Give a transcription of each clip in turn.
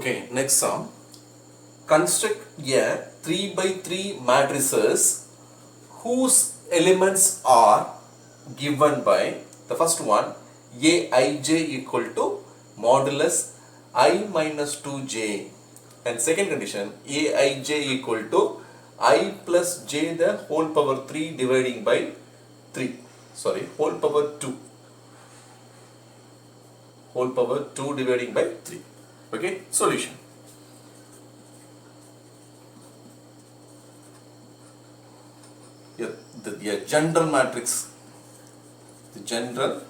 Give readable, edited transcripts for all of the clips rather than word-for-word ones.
Okay, next sum. Construct a 3 by 3 matrices whose elements are given by the first one Aij equal to modulus I minus 2j, and second condition Aij equal to I plus j the whole power 3 dividing by 3, sorry, whole power 2 dividing by 3. Okay, solution. The general matrix, the general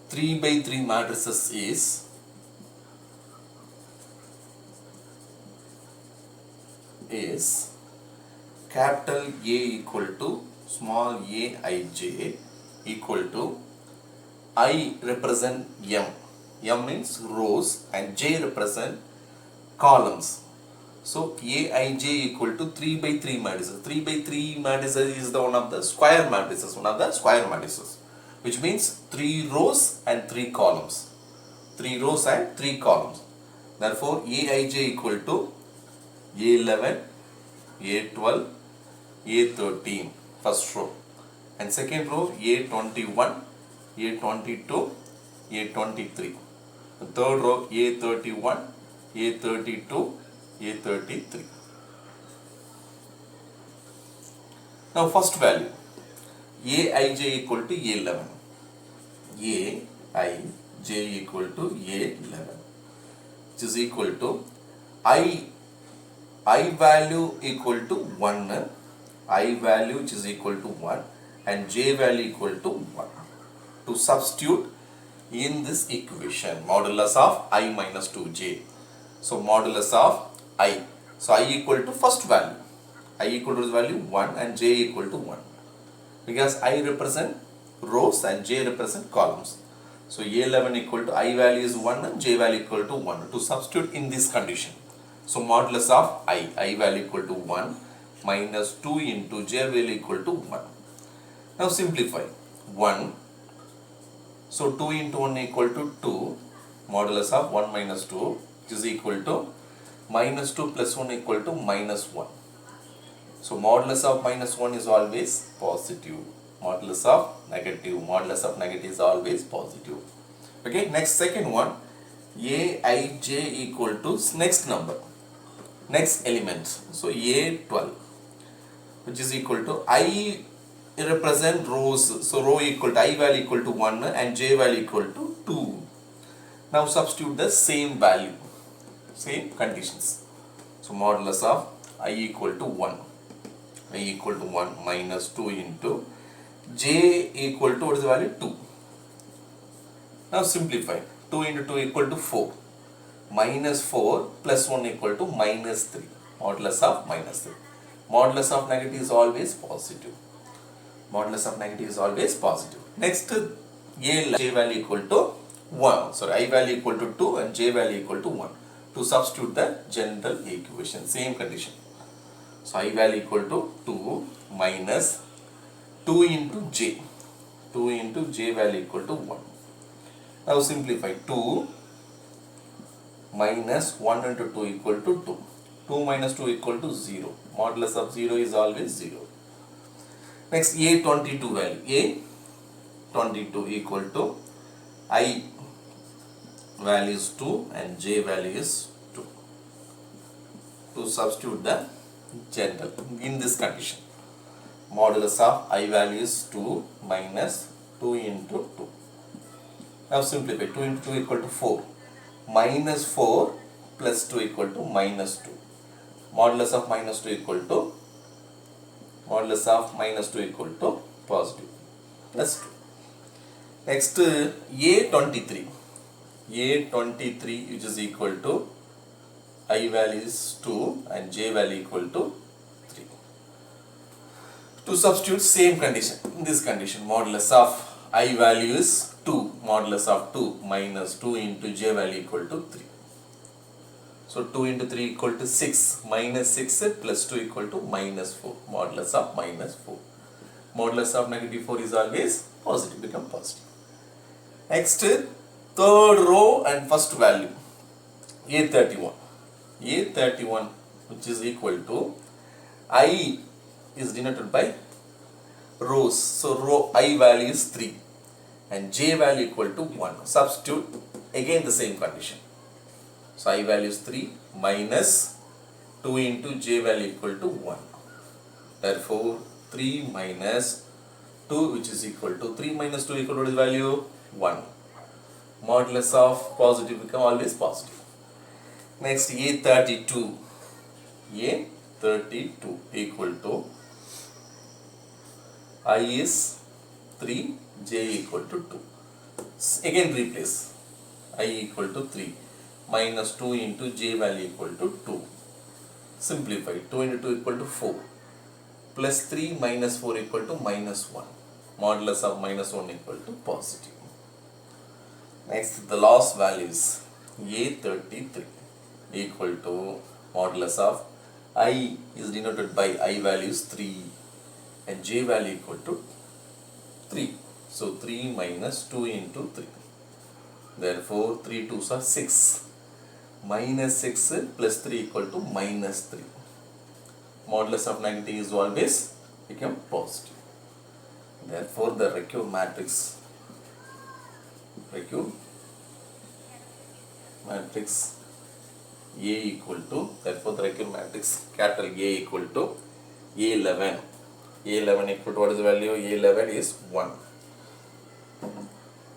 3 by 3 matrices is capital A equal to small a I j equal to I represent m. M means rows and j represent columns. So Aij equal to 3 by 3 matrices. 3 by 3 matrices is the one of the square matrices, which means 3 rows and 3 columns. 3 rows and 3 columns. Therefore, Aij equal to A11, A12, A13, first row, and second row A21, A22, A23. The third row A31, A32, A33. Now first value Aij equal to A11. Aij equal to A11, which is equal to I value equal to 1, I value which is equal to 1 and j value equal to 1. To substitute in this equation modulus of I minus 2j. So modulus of I. So I equal to first value. I equal to this value 1 and j equal to 1. Because I represent rows and j represent columns. So A11 equal to I value is 1 and j value equal to 1. To substitute in this condition. So modulus of I value equal to 1 minus 2 into j value equal to 1. Now simplify. 1. So 2 into 1 equal to 2. Modulus of 1 minus 2, which is equal to minus 2 plus 1 equal to minus 1. So modulus of minus 1 is always positive. Modulus of negative is always positive. Okay, next second one, Aij equal to next number, next element. So A12, which is equal to I represent rows. So row equal to I value equal to 1 and j value equal to 2. Now substitute the same value, same conditions. So modulus of I equal to 1. I equal to 1 minus 2 into j equal to what is the value? 2. Now simplify. 2 into 2 equal to 4. Minus 4 plus 1 equal to minus 3. Modulus of minus 3. Modulus of negative is always positive. Modulus of negative is always positive. Next, j value equal to 1. Sorry, I value equal to 2 and j value equal to 1. To substitute the general equation, same condition. So I value equal to 2 minus 2 into j. 2 into j value equal to 1. Now simplify. 2 minus 1 into 2 equal to 2. 2 minus 2 equal to 0. Modulus of 0 is always 0. Next, A22 value. A22 equal to I value is 2 and j value is 2. To substitute the general in this condition. Modulus of I value is 2 minus 2 into 2. Now simplify. 2 into 2 equal to 4. Minus 4 plus 2 equal to minus 2. Modulus of minus 2 equal to positive plus 2. Next, A23. A23 which is equal to I value is 2 and j value equal to 3. To substitute same condition, in this condition modulus of I value is 2, modulus of 2 minus 2 into j value equal to 3. So 2 into 3 equal to 6, minus 6 plus 2 equal to minus 4, modulus of minus 4. Modulus of negative 4 is always positive, become positive. Next, third row and first value A31. A31 which is equal to I is denoted by rows. So row I value is 3 and J value equal to 1. Substitute again the same condition. So I value is 3 minus 2 into J value equal to 1. Therefore 3 minus 2 which is equal to 3 minus 2 equal to what is value? 1. Modulus of positive become always positive. Next A32. A32 equal to I is 3, J equal to 2. Again replace I equal to 3 minus 2 into J value equal to 2. Simplify 2 into 2 equal to 4 plus 3 minus 4 equal to minus 1. Modulus of minus 1 equal to positive. Next the last value is A33 equal to modulus of I is denoted by I value is 3 and J value equal to 3. So 3 minus 2 into 3. Therefore 3 2s are 6. Minus 6 plus 3 equal to minus 3. Modulus of negative is always become positive. Therefore the required matrix A equal to, therefore the required matrix capital A equal to A11. A11 equal to what is the value? A11 is 1.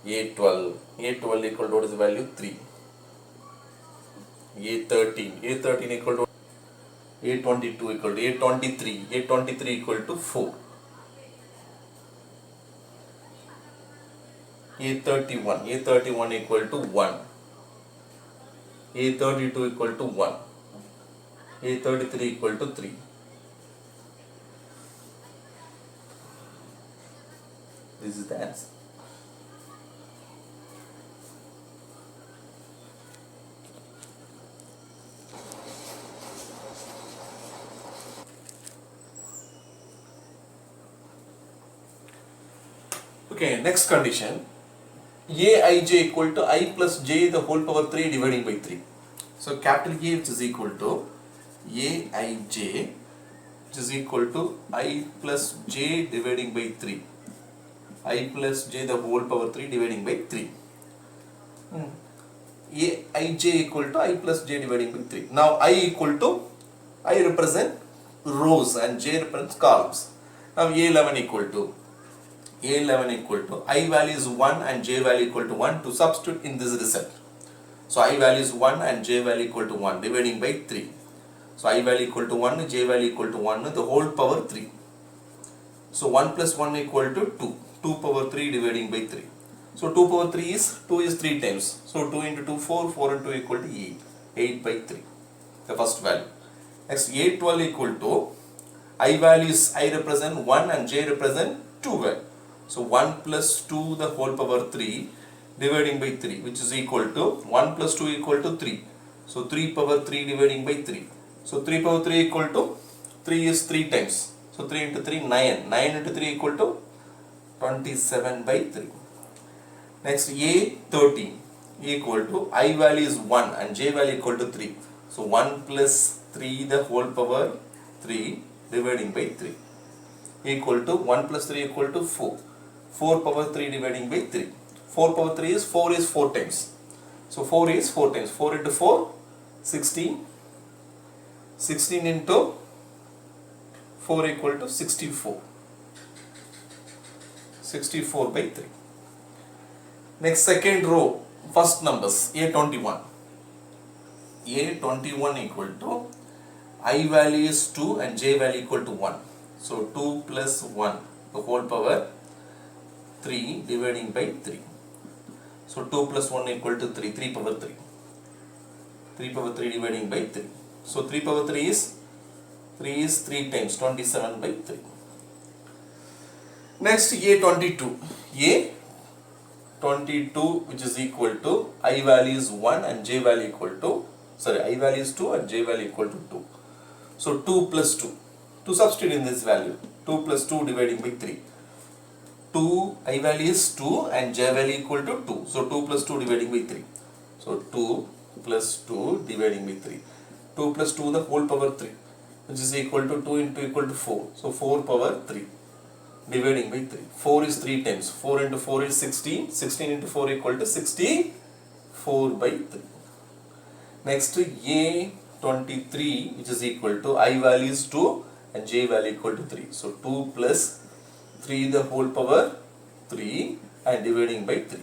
A12 equal to what is the value? 3. A13 equal to A22 equal to A23 equal to 4. A31 equal to 1. A32 equal to 1. A33 equal to 3. This is the answer. Okay, next condition. Aij equal to I plus j the whole power 3 dividing by 3. So capital A which is equal to Aij which is equal to I plus j dividing by 3. I plus j the whole power 3 dividing by 3. Aij equal to I plus j dividing by 3. Now I equal to, I represent rows and j represents columns. Now A11 equal to I value is 1 and j value equal to 1 to substitute in this result. So I value is 1 and j value equal to 1 dividing by 3. So I value equal to 1, j value equal to 1, the whole power 3. So 1 plus 1 equal to 2. 2 power 3 dividing by 3. So 2 power 3 is 2 is 3 times. So 2 into 2 4, 4 into 2 equal to 8. 8 by 3. The first value. Next A12 equal to I values, I represent 1 and j represent 2 value. So 1 plus 2 the whole power 3 dividing by 3 which is equal to 1 plus 2 equal to 3. So 3 power 3 dividing by 3. So 3 power 3 equal to 3 is 3 times. So 3 into 3 9. 9 into 3 equal to 27 by 3. Next A13 equal to I value is 1 and j value equal to 3. So 1 plus 3 the whole power 3 dividing by 3 equal to 1 plus 3 equal to 4. 4 power 3 dividing by 3. 4 power 3 is 4 times. So 4 is 4 times. 4 into 4, 16. 16 into 4 equal to 64. 64 by 3. Next second row, first numbers, A21. A21 equal to I value is 2 and j value equal to 1. So 2 plus 1, the whole power 3 dividing by 3. So 2 plus 1 equal to 3, 3 power 3. 3 power 3 dividing by 3. So 3 power 3 is 3 times, 27 by 3. Next A22. A22 which is equal to I value is 1 and j value equal to, I value is 2 and j value equal to 2. So 2 plus 2. To substitute in this value, 2 plus 2 dividing by 3. 2 I value is 2 and j value equal to 2. So 2 plus 2 dividing by 3. So 2 plus 2 dividing by 3. 2 plus 2 the whole power 3, which is equal to 2 into equal to 4. So 4 power 3 dividing by 3. 4 is 3 times. 4 into 4 is 16. 16 into 4 equal to 64 by 3. Next A23, which is equal to I value is 2 and j value equal to 3. So 2 plus 3 the whole power 3 and dividing by 3.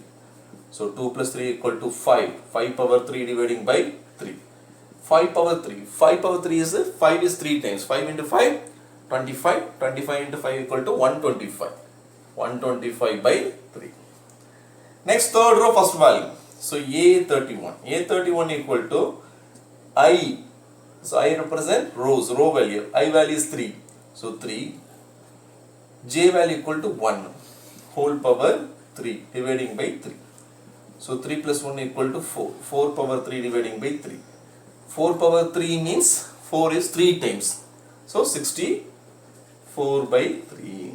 So 2 plus 3 equal to 5. 5 power 3 dividing by 3. 5 power 3. 5 power 3 is 5 is 3 times. 5 into 5, 25. 25 into 5 equal to 125. 125 by 3. Next third row first value. So A31. A31 equal to I. So I represent rows, row value. I value is 3. So 3. J value equal to 1. Whole power 3 dividing by 3. So 3 plus 1 equal to 4. 4 power 3 dividing by 3. 4 power 3 means 4 is 3 times. So 64 by 3.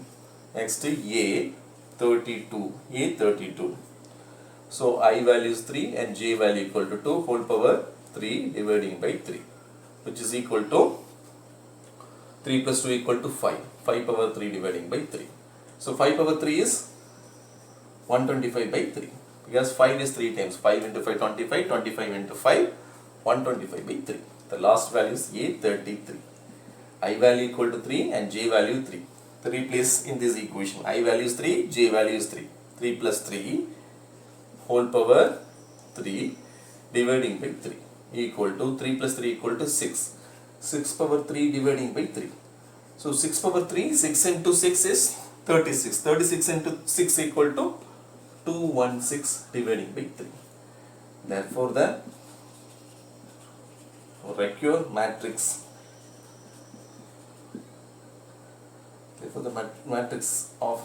Next A32. A32. So I value is 3 and j value equal to 2 whole power 3 dividing by 3, which is equal to 3 plus 2 equal to 5. 5 power 3 dividing by 3. So 5 power 3 is 125 by 3. Because 5 is 3 times. 5 into 5, 25. 25 into 5, 125 by 3. The last value is A33. I value equal to 3 and j value 3. 3 place in this equation. I value is 3, j value is 3. 3 plus 3 whole power 3 dividing by 3 equal to 3 plus 3 equal to 6. 6 power 3 dividing by 3. So 6 power 3, 6 into 6 is 36. 36 into 6 equal to 216 dividing by 3. Therefore the recurrent matrix, therefore the matrix of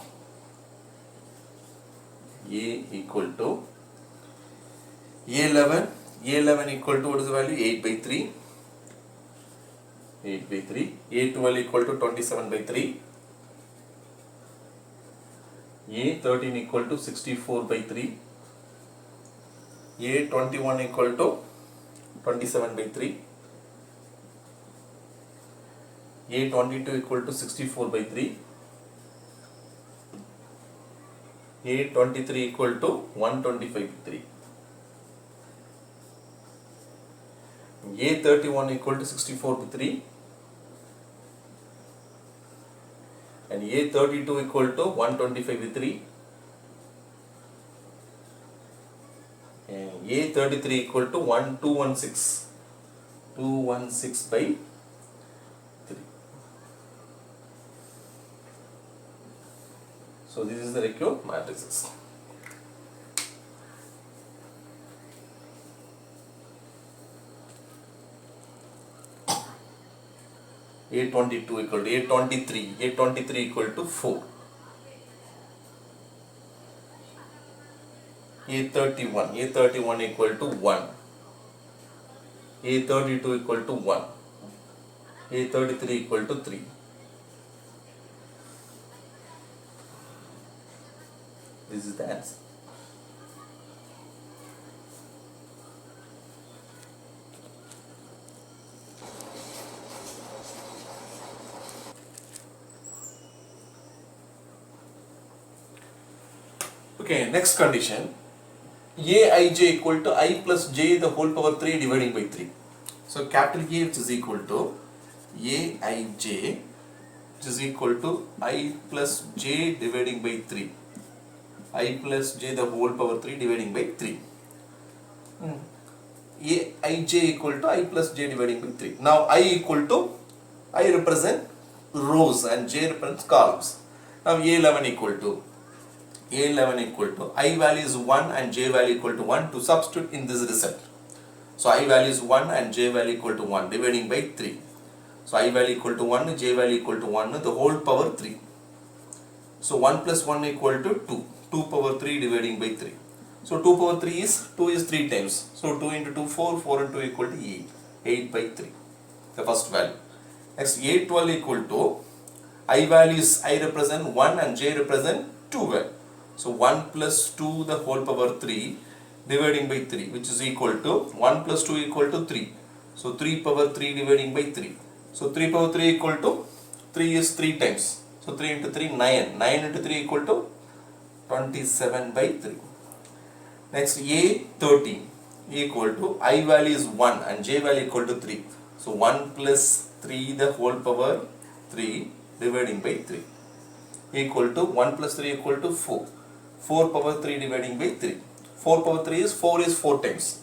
A equal to A11. A11 equal to what is the value? 8 by 3. 8 by 3. A12 equal to 27 by 3. A13 equal to 64 by 3. A21 equal to 27 by 3. A22 equal to 64 by 3. A23 equal to 125 by 3. A31 equal to 64 by 3. And A32 equal to 125 by 3. And A33 equal to 216. 216 by 3. So this is the recurrent matrices. A22 equal to A23. A23 equal to 4. A31. A31 equal to 1. A32 equal to 1. A33 equal to 3. This is the answer. Okay, next condition. Aij equal to I plus j the whole power 3 dividing by 3. So capital A, which is equal to Aij, which is equal to I plus j dividing by 3. I plus j the whole power 3 dividing by 3. Aij equal to I plus j dividing by 3. Now I equal to, I represent rows and j represents columns. Now A11 equal to I value is 1 and j value equal to 1 to substitute in this result. So I value is 1 and j value equal to 1 dividing by 3. So I value equal to 1, j value equal to 1, the whole power 3. So 1 plus 1 equal to 2. 2 power 3 dividing by 3. So 2 power 3 is 2 is 3 times. So 2 into 2 4, 4 into 2 equal to 8. 8 by 3. The first value. Next A12 equal to I value is I represent 1 and j represent 12. So 1 plus 2 the whole power 3 dividing by 3, which is equal to 1 plus 2 equal to 3. So 3 power 3 dividing by 3. So 3 power 3 equal to 3 is 3 times. So 3 into 3 9. 9 into 3 equal to 27 by 3. Next A13 equal to I value is 1 and J value equal to 3. So 1 plus 3 the whole power 3 dividing by 3 equal to 1 plus 3 equal to 4. 4 power 3 dividing by 3. 4 power 3 is 4 times.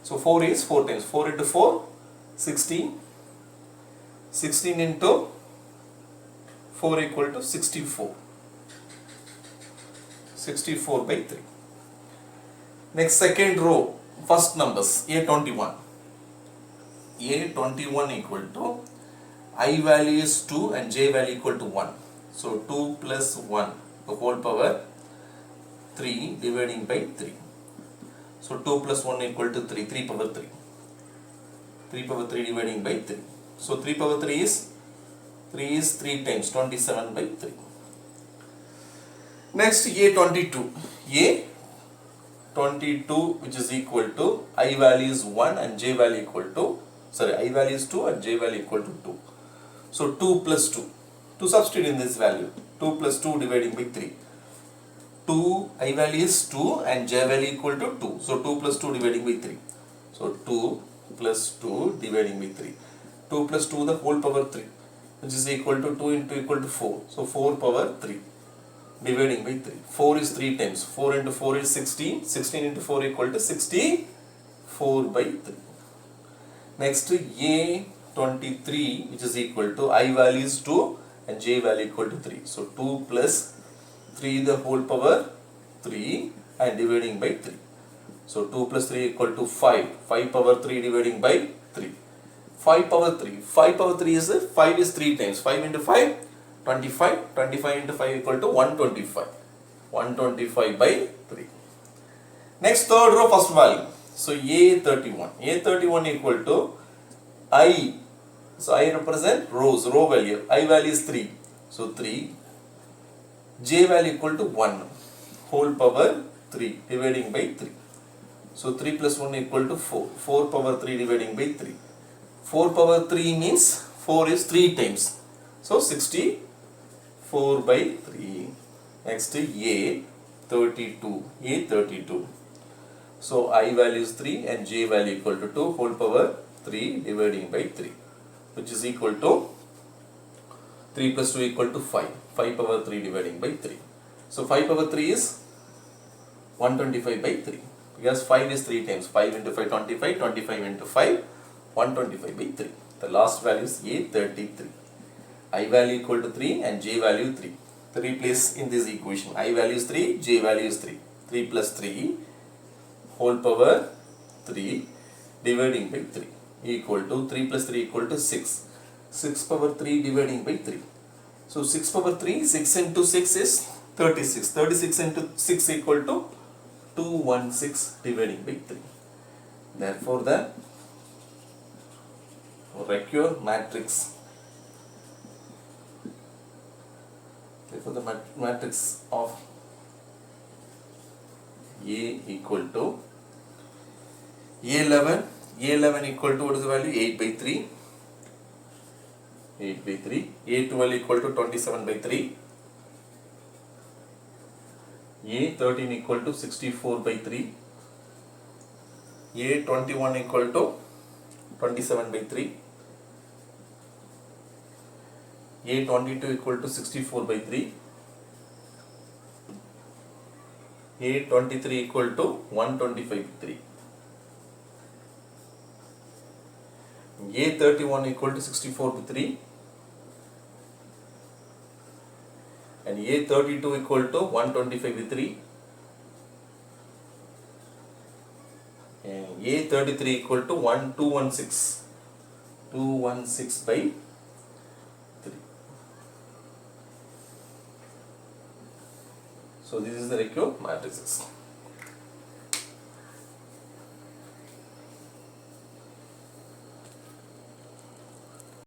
So 4 is 4 times. 4 into 4, 16. 16 into 4 equal to 64. 64 by 3. Next second row, first numbers, A21. A21 equal to I value is 2 and J value equal to 1. So 2 plus 1 the whole power 3 dividing by 3. So 2 plus 1 equal to 3, 3 power 3. 3 power 3 dividing by 3. So 3 power 3 is 3 times, 27 by 3. Next A22. A22 which is equal to I value is 1 and J value equal to, I value is 2 and J value equal to 2. So 2 plus 2. To substitute in this value, 2 plus 2 dividing by 3. 2 I value is 2 and J value equal to 2. So 2 plus 2 dividing by 3. So 2 plus 2 dividing by 3. 2 plus 2 the whole power 3, which is equal to 2 into equal to 4. So 4 power 3 dividing by 3. 4 is 3 times. 4 into 4 is 16. 16 into 4 equal to 64 by 3. Next A23 which is equal to I value is 2 and J value equal to 3. So 2 plus 3 the whole power 3 and dividing by 3. So 2 plus 3 equal to 5. 5 power 3 dividing by 3. 5 power 3. 5 power 3 is 5 is 3 times. 5 into 5, 25. 25 into 5 equal to 125. 125 by 3. Next third row first value. So A31. A31 equal to I. So I represent rows, row value. I value is 3. So 3. J value equal to 1. Whole power 3 dividing by 3. So 3 plus 1 equal to 4. 4 power 3 dividing by 3. 4 power 3 means 4 is 3 times. So 64 by 3. Next A32. A32. So I value is 3 and J value equal to 2. Whole power 3 dividing by 3. Which is equal to 3 plus 2 equal to 5. 5 power 3 dividing by 3. So 5 power 3 is 125 by 3. Because 5 is 3 times. 5 into 5, 25. 25 into 5, 125 by 3. The last value is A33. I value equal to 3 and J value 3. 3 place in this equation. I value is 3, J value is 3. 3 plus 3 whole power 3 dividing by 3 equal to 3 plus 3 equal to 6. 6 power 3 dividing by 3. So 6 power 3, 6 into 6 is 36. 36 into 6 equal to 216 dividing by 3. Therefore the recurrent matrix. Therefore the matrix of A equal to A11. A11 equal to what is the value? 8 by 3. 8 by 3. A12 equal to 27 by 3. A13 equal to 64 by 3. A21 equal to 27 by 3. A22 equal to 64 by 3. A23 equal to 125 by 3. A31 equal to 64 by 3. And A32 equal to 125 by 3. And A33 equal to 216. 216 by 3. So this is the recurrent matrices.